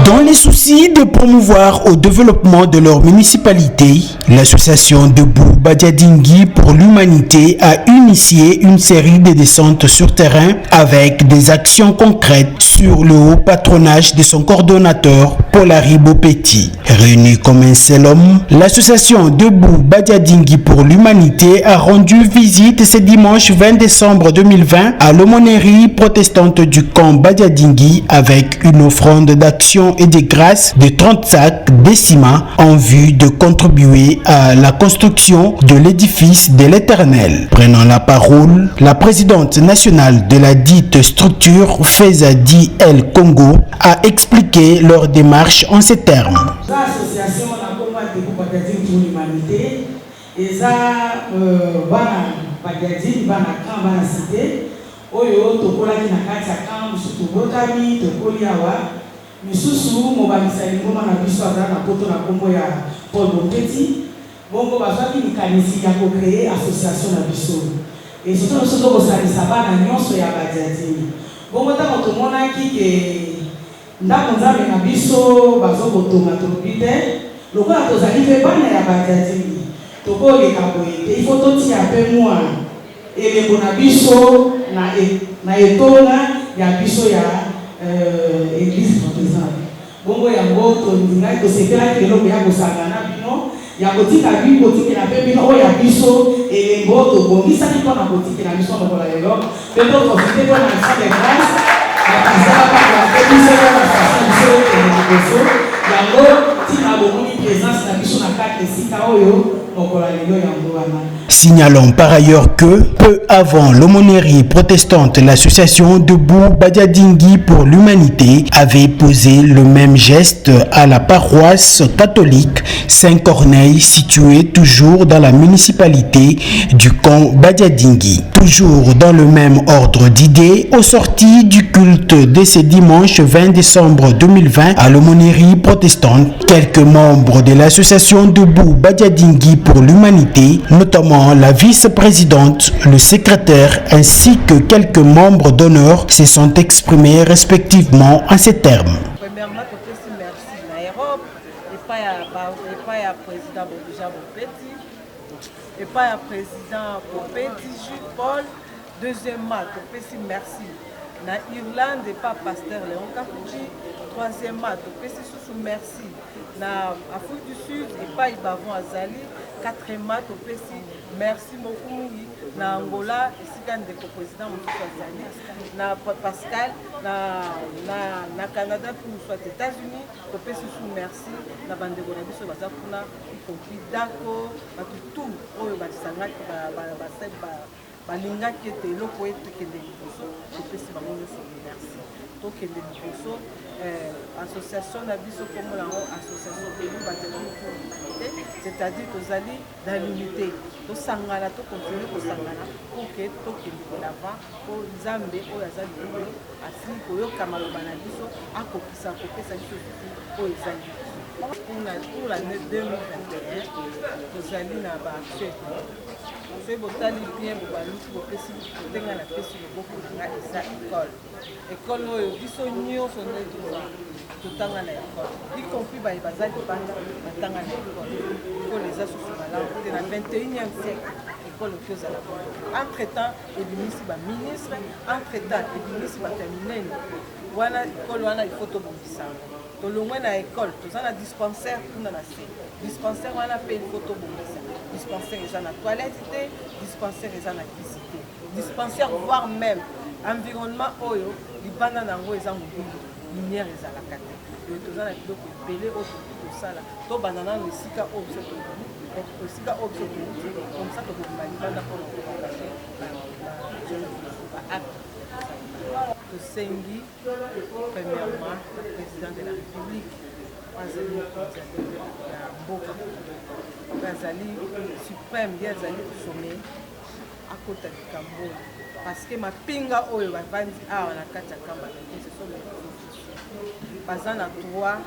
Dans les soucis de promouvoir au développement de leur municipalité, l'association Debout Badiadingui pour l'humanité a initié une série de descentes sur terrain avec des actions concrètes sur le haut patronage de son coordonnateur Paul-Henri Bopetti. Réunie comme un seul homme, l'association Debout Badiadingui pour l'humanité a rendu visite ce dimanche 20 décembre 2020 à l'aumônerie protestante du camp Badiadingui avec une offrande d'action et de grâce de 30 sacs de ciment en vue de contribuer à la construction de l'édifice de l'Éternel. Prenant la parole, la présidente nationale de la dite structure, Fezadi El Congo, a expliqué leur démarche en ces termes. L'association Debout Badiadingui pour l'humanité et ça Badiadingui bana camp bana cité oyo tokola kina kati ya camp surtout botami tokoli awa misusu mobamisali ngoma na biso azala na poto na kombo ya Paul Bopetti bongo bazwaki likanisi ya kocreye association na biso et surtout nous sommes kosalisa bana nyonso ya Badiadingui bongo ntango tomonaki ke ndako nzambe na biso bazokotonga tolobi te lokola tozali mpe bana ya Badiadingui tokoleka boye te ifo totia mpe mwa elembo na biso na etonga ya biso ya église protestante bongo yango tondingai tosepelaki eloko ya kosangana bino ya kotika bino kotikela mpe bino oyo ya biso elembo tobongisaki mpona kotikela biso mokola lelo mpe toprofite mpo na nsa de grâce bakazaka bape biso ya basasa biso eleliboso yango tina bomoni présence na biso na kati esika oyo mokola lelo yango wana. Signalons par ailleurs que, peu avant l'aumônerie protestante, l'association Debout Badiadingui pour l'humanité avait posé le même geste à la paroisse catholique Saint-Corneille, située toujours dans la municipalité du camp Badiadingui. Toujours dans le même ordre d'idées, au sorti du culte de ce dimanche 20 décembre 2020 à l'aumônerie protestante, quelques membres de l'association Debout Badiadingui pour l'humanité, notamment la vice-présidente, le secrétaire ainsi que quelques membres d'honneur se sont exprimés respectivement en ces termes. Premièrement, je merci à l'Europe et pas à président Bopetti et pas à président Bopetti, Jules Paul. Deuxièmement, je merci à Irlande et pas pasteur Léon Kafuji. Troisièmement, je merci à Afrique du Sud et pas Ibavon Azali. Quatrièmement, merci beaucoup na Angola, ici quand le président Azali, na Pascal, na Canada pour soit États-Unis, merci na bande de biso bazakuna y compris Dako, tout oyo basangaki balingaki ete eloko ekende liboso topesi bango nyonso merci tokende liboso association na biso comme lango association Debout Badiadingui pour l'humanité, c'est-à-dire tozali dans l'unité tosangana tokontinue kosangana pour que tokende de l'avant po nzambe oyo azali oyo asili koyoka maloba na biso akokisa kopesa biso oyo ezali pour l'année 2021 tozali na baaction soki botali bien bobaluki bopesi ndenge na pesi loboko nanga eza ekole oyo biso nyonso nde totanga na ekole y compris baye baza libanda batanga na ekole eza susu malamu te na 21e siècle ekole oki ozala bongo entre temps ebimisi baministre entre temps ebimisi bato ya minene wana ekole wana ifo tobongisango tolongwe na ekole toza na dispensaire kuna na se dispensaire wana mpe ifo tobongisa dispensaire eza na toilette te dispensaire eza na kisi te dispensaire voire même environnement oyo libanda nango eza mobili lumière ezalaka te oyo toza na biloko ebele oyo tosala tobanda nano esika oyo biso tobimi esika oyo biso touti komsa tokobima libanda mpona kokakashe baacte tosengi premièrement le président de la République azali ya mboka azali suprême ye azali sommet akota likambo parce que mapinga oyo bavandi awa na kati ya kamba ce sont les officiers baza na droit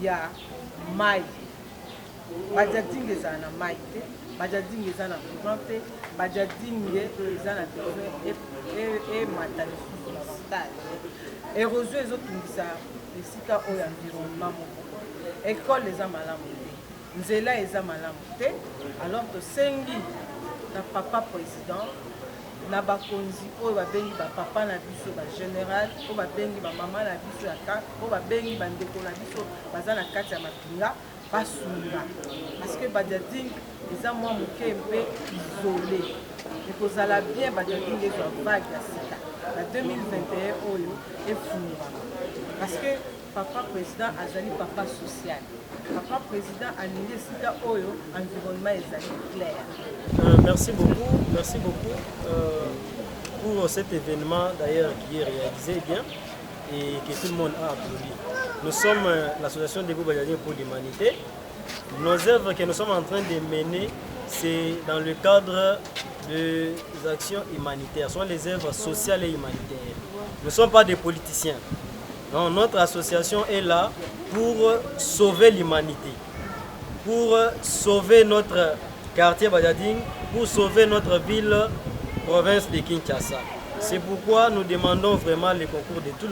ya mai Badiadingui ezala na mai te Badiading eza na courant te, Badiading eza na et matali davantage. Érosion ezotungisa esika oyo environnement moko. École eza malamu te, nzela eza malamu te, alors tosengi na papa président na bakonzi oyo babengi bapapa na biso bagénéral oyo babengi bamama na biso ya ka oyo babengi bandeko na biso baza na kati ya mapinga basunga parce que Badiading eza mwa moke mpe isolé ekozala bien Badiading ezwa vague ya sika na 2021 oyo efungwama parce que papa président azali papa social. Papa président alingi esika oyo environnement ezali clair. Merci beaucoup pour cet événement d'ailleurs qui est réalisé bien et que tout le monde a applaudi. Nous sommes l'association Debout Badiading pour l'humanité. Nos œuvres que nous sommes en train de mener, c'est dans le cadre des actions humanitaires, ce sont les œuvres sociales et humanitaires. Nous ne sommes pas des politiciens. Donc, notre association est là pour sauver l'humanité, pour sauver notre quartier Badiading, pour sauver notre ville, province de Kinshasa. C'est pourquoi nous demandons vraiment le concours de tout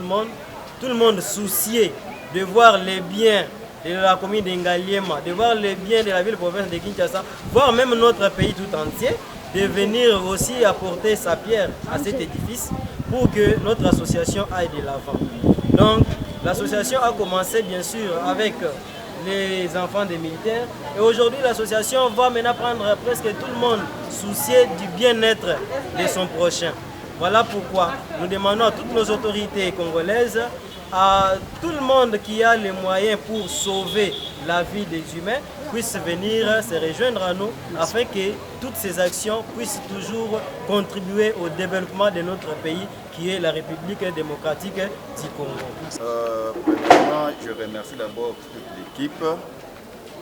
le monde soucié de voir les biens de la commune d'Ingaliema, de voir les biens de la ville province de Kinshasa, voire même notre pays tout entier, de venir aussi apporter sa pierre à cet édifice pour que notre association aille de l'avant. Donc, l'association a commencé bien sûr avec les enfants des militaires et aujourd'hui l'association va maintenant prendre presque tout le monde soucié du bien-être de son prochain. Voilà pourquoi nous demandons à toutes nos autorités congolaises, à tout le monde qui a les moyens pour sauver la vie des humains, puisse venir se rejoindre à nous afin que toutes ces actions puissent toujours contribuer au développement de notre pays qui est la République démocratique du Congo. Premièrement, je remercie d'abord toute l'équipe,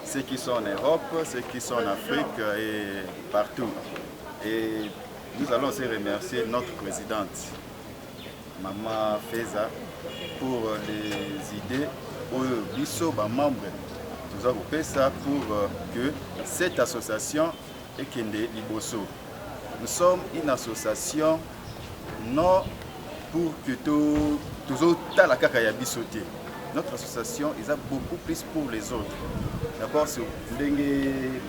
ceux qui sont en Europe, ceux qui sont en Afrique et partout. Et nous allons aussi remercier notre présidente, Maman Feza, pour les idées aux biso membres. Nous avons fait ça pour que cette association est Kende Liboso. Nous sommes une association non pour que tout la kaka ya bisoté. Notre association est beaucoup plus pour les autres. D'abord, c'est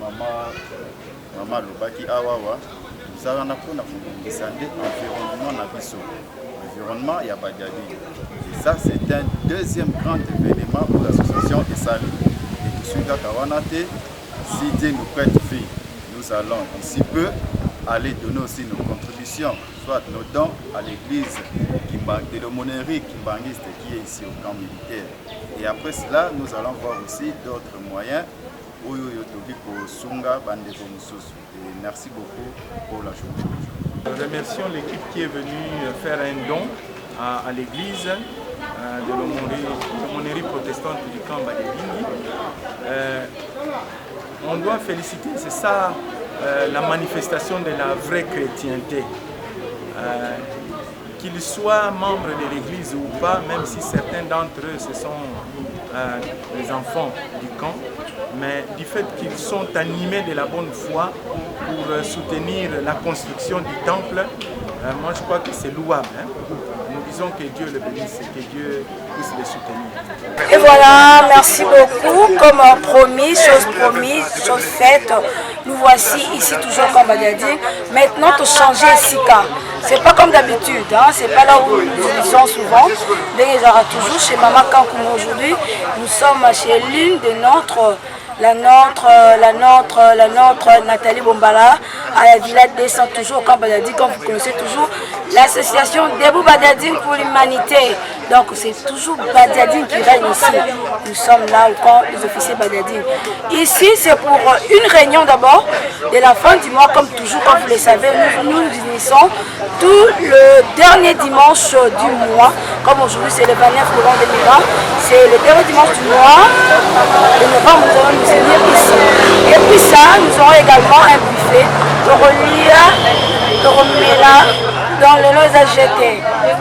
Maman Lobaki Awawa. Nous avons appris à descendre l'environnement na biso. L'environnement il y a Badiading. Et ça, c'est un deuxième grand événement pour l'association Essali. Et suite à Kawanate, si Dieu nous prête vie, nous allons d'ici peu aller donner aussi nos contributions, soit nos dons à l'église de l'aumônerie kimbangiste qui est ici au camp militaire. Et après cela, nous allons voir aussi d'autres moyens. Et merci beaucoup pour la journée. Nous remercions l'équipe qui est venue faire un don à l'église de l'aumônerie protestante du camp Badiading. On doit féliciter, c'est ça la manifestation de la vraie chrétienté. Qu'ils soient membres de l'église ou pas, même si certains d'entre eux ce sont les enfants du camp, mais du fait qu'ils sont animés de la bonne foi pour soutenir la construction du temple, moi je crois que c'est louable. Hein. Nous disons que Dieu le bénisse et que Dieu puisse les soutenir. Et voilà, merci beaucoup. Comme promis, chose faite, nous voici ici toujours comme Badiading. Maintenant, tout changer ici. C'est pas comme d'habitude, hein? C'est pas là où nous sommes souvent. Mais il y aura toujours chez Maman Kankoum aujourd'hui. Nous sommes chez l'une de la nôtre Nathalie Bombala à la villa 200 toujours au camp Badiading, comme vous connaissez toujours l'association Debout Badiading pour l'humanité. Donc c'est toujours Badiading qui règne ici. Nous sommes là au camp des officiers Badiading. Ici c'est pour une réunion d'abord de la fin du mois, comme toujours, comme vous le savez, nous nous unissons tout le dernier dimanche du mois. Comme aujourd'hui c'est le 29 novembre 2020, c'est le dernier dimanche du mois de novembre, nous allons nous unir ici. Et puis ça, nous aurons également un buffet de Romela dans le lot AGT.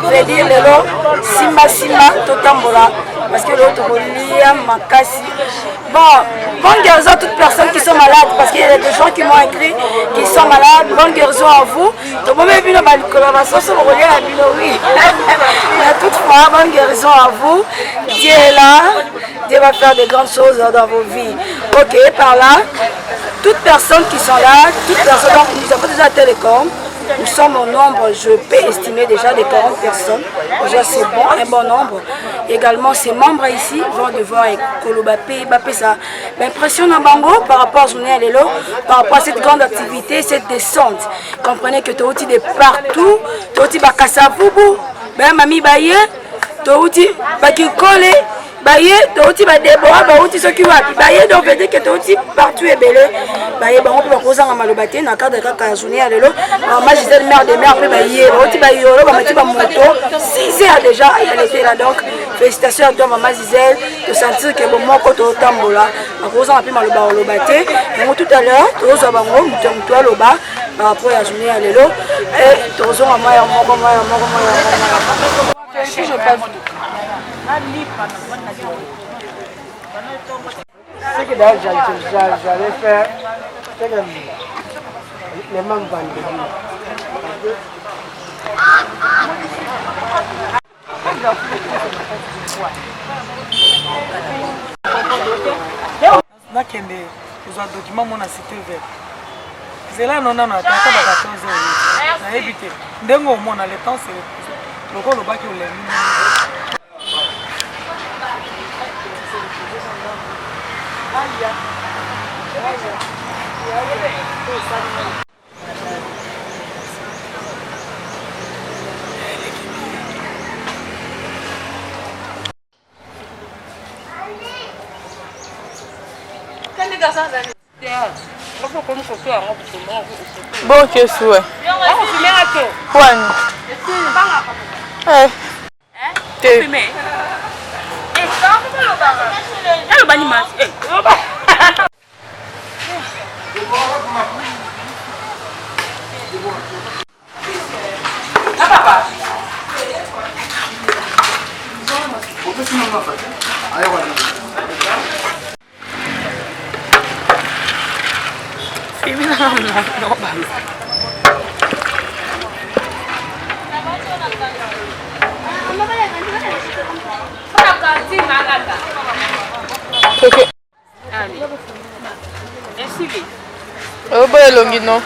Je veux dire le lot Simba Totambola. parce que l'autre Lia Makasi. Bon, bonne guérison à toutes personnes qui sont malades, parce qu'il y a des gens qui m'ont écrit qui sont malades. Bonne guérison à vous. Donc, moi, je vais collaboration sur le relais à Biloui. Toutefois, bonne guérison à vous. Dieu est là. Dieu va faire de grandes choses dans vos vies. Ok, par là, toutes personnes qui sont là, toutes personnes, donc nous avons déjà télécom. Nous sommes au nombre, je peux estimer déjà des 40 personnes. Déjà c'est bon, un bon nombre. Également, ces membres ici vont devoir Kolobapé, ça m'impressionne en bango par rapport à Journée à l'élo, par rapport à cette grande activité, cette descente. Comprenez que tu as aussi de partout, tu as aussi Bakassaboubou, ben Mami Baye, tu as aussi Bakikole. Baye, tu as Déborah, tu as qui va. Baye, donc veut dire que tu as aussi partout et belé. Baye, on peut poser en Malobaté, dans le cadre de la journée à l'élo. Maman, j'étais le maire des mères, après Baye, tu vas y aller, tu vas moto. 6 heures déjà, elle était là. Donc, félicitations à toi, maman Gisèle, de sentir que bon, moi, quand tu es au Tambola, on peut poser en Malobaté. Donc, tout à l'heure, tu as un Loba par rapport à la journée à l'élo. Et tu as un moyen, si je passe. Ce que d'ailleurs j'allais faire, c'est que les membres vendredi. Nakende uzwa document mona cité vert. Zela nona na tata ba 14 heures. Na éviter. Ndengo mona le temps c'est loko lo baki ole. Bon, que souhait. Oh, bah, Longino.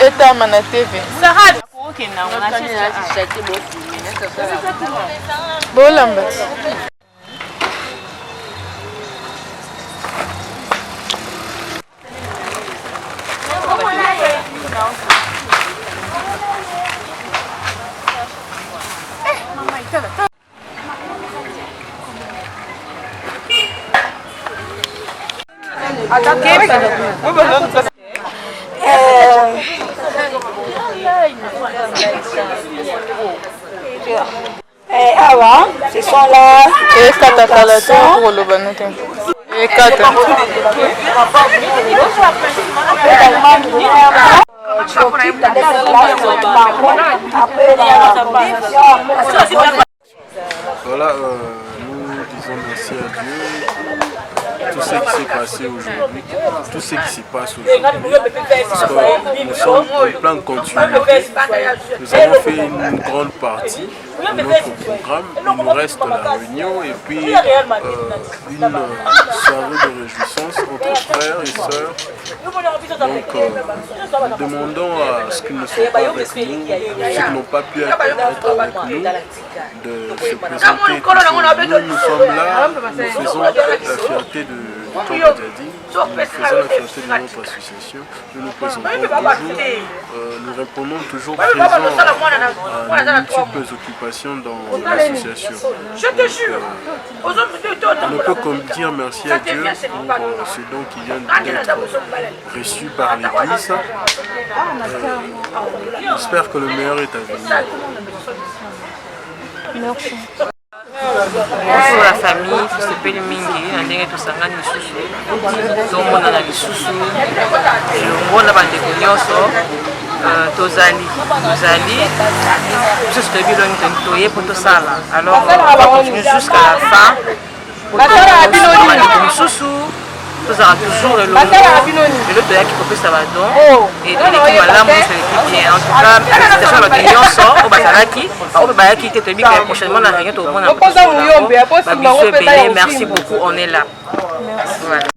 Et ta mana TV. Bon, Lambert. Avant, ce sont là. Et 4 pour le bonnet. Et 4. Voilà, nous disons merci à Dieu. Tout ce qui s'est passé aujourd'hui, tout ce qui se passe aujourd'hui, parce que nous sommes en plein continuité. Nous avons fait une grande partie de notre programme. Il nous reste la réunion et puis une soirée de réjouissance entre frères et sœurs. Donc nous demandons à ceux qui ne sont pas avec nous, ceux qui n'ont pas pu être avec nous, de se présenter. Nous sommes là, nous faisons la fierté de Tom Badiading, nous faisons la fierté de notre association, nous nous présentons toujours, nous répondons toujours présents à multiples occupations dans l'association. On ne peut comme dire merci à Dieu pour ce don qui vient d'être reçu par l'Église. J'espère que le meilleur est à venir. Merci. Bonjour la famille, tosepeli mingi na ndenge tosangani lisusu tomona na lisusu elongo na bandeko nyonso tozali biso toyebi elongi toye mpo tosala alors on va continuer jusqu'à la fin po bandeko mosusu tozala toujours elongo lelo toyaki kopesa badon et toleki malamu toseleki bien en tout cas félicitations na bato nyonso oyo bazalaki oyo mpe bayaki te toyebi ke prochainement na réunion tokomona babiso ebele merci beaucoup on est là. Voilà.